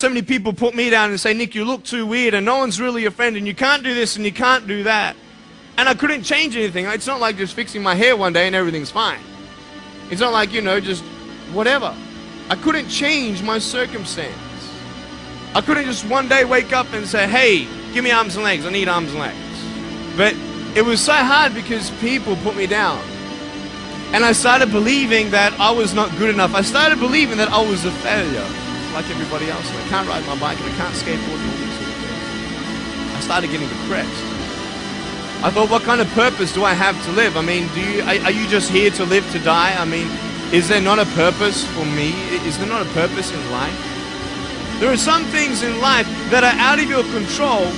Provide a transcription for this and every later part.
So many people put me down and say, Nick, you look too weird and no one's really your friend and you can't do this and you can't do that. And I couldn't change anything. It's not like just fixing my hair one day and everything's fine. It's not like, just whatever. I couldn't change my circumstance. I couldn't just one day wake up and say, hey, give me arms and legs. I need arms and legs. But it was so hard because people put me down. And I started believing that I was not good enough. I started believing that I was a failure, like everybody else. And I can't ride my bike and I can't skateboard and all these sort of things. I started getting depressed. I thought, what kind of purpose do I have to live? I mean, are you just here to live to die? I mean, is there not a purpose for me? Is there not a purpose in life? There are some things in life that are out of your control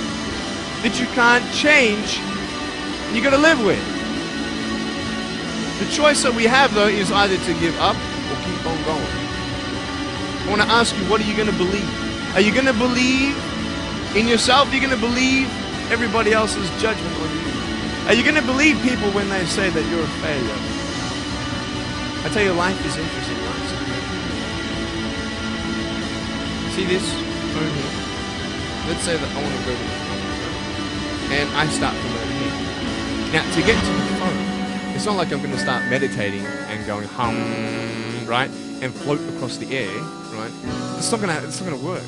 that you can't change and you got to live with. The choice that we have, though, is either to give up or keep on going. I want to ask you, what are you going to believe? Are you going to believe in yourself? Are you going to believe everybody else's judgment on you? Are you going to believe people when they say that you're a failure? I tell you, life is interesting. See this phone here? Let's say that I want to go to the phone, and I start from over here. Now, to get to the phone, it's not like I'm going to start meditating and going hum, right, and float across the air, right? It's not going to work.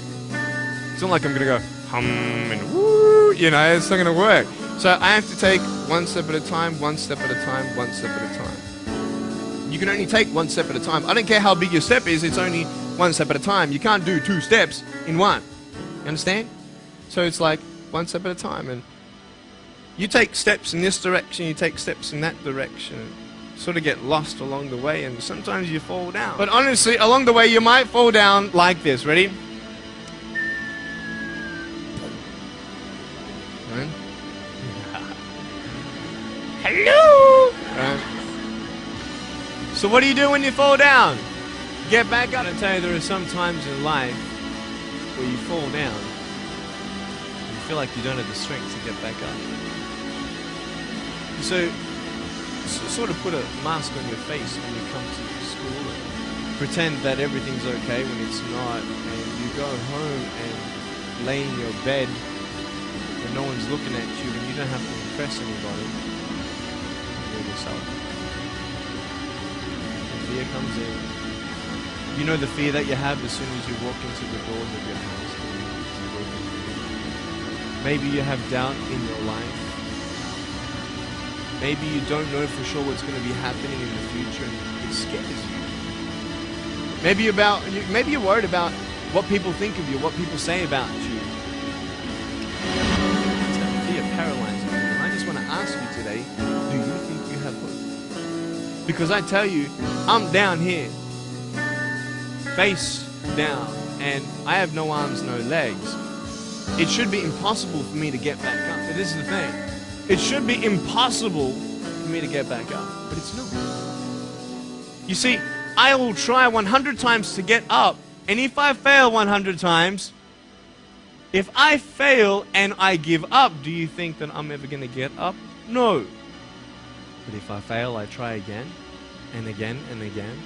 It's not like I'm going to go hum and woo, it's not going to work. So I have to take one step at a time, one step at a time, one step at a time. You can only take one step at a time. I don't care how big your step is, it's only one step at a time. You can't do 2 steps in one. You understand? So it's like one step at a time. And you take steps in this direction, you take steps in that direction. Sort of get lost along the way, and sometimes you fall down. But honestly, along the way, you might fall down like this. Ready? Right? Hello! Right. So what do you do when you fall down? Get back up. I tell you, there are some times in life where you fall down and you feel like you don't have the strength to get back up. So sort of put a mask on your face when you come to school and pretend that everything's okay when it's not, and you go home and lay in your bed when no one's looking at you and you don't have to impress anybody. You're yourself. And fear comes in. You know the fear that you have as soon as you walk into the doors of your house. Maybe you have doubt in your life. Maybe you don't know for sure what's going to be happening in the future and it scares you. Maybe you're worried about what people think of you, what people say about you. It's that fear paralyzing you. And I just want to ask you today, do you think you have hope? Because I tell you, I'm down here, face down, and I have no arms, no legs. It should be impossible for me to get back up. But this is the thing. It should be impossible for me to get back up, but it's not. You see, I will try 100 times to get up, and if I fail 100 times, if I fail and I give up, do you think that I'm ever going to get up? No. But if I fail, I try again, and again, and again.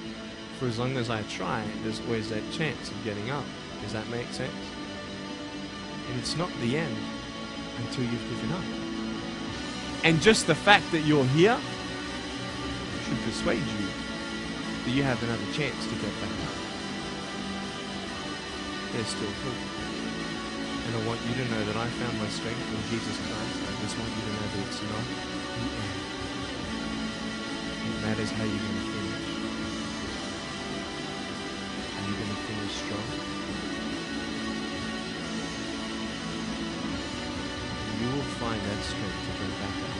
For as long as I try, there's always that chance of getting up. Does that make sense? And it's not the end until you've given up. And just the fact that you're here should persuade you that you have another chance to get back up. There's still hope. And I want you to know that I found my strength in Jesus Christ. I just want you to know that it's not the end. It matters how you're going to finish. Are you going to finish strong? You will find that strength to get back up.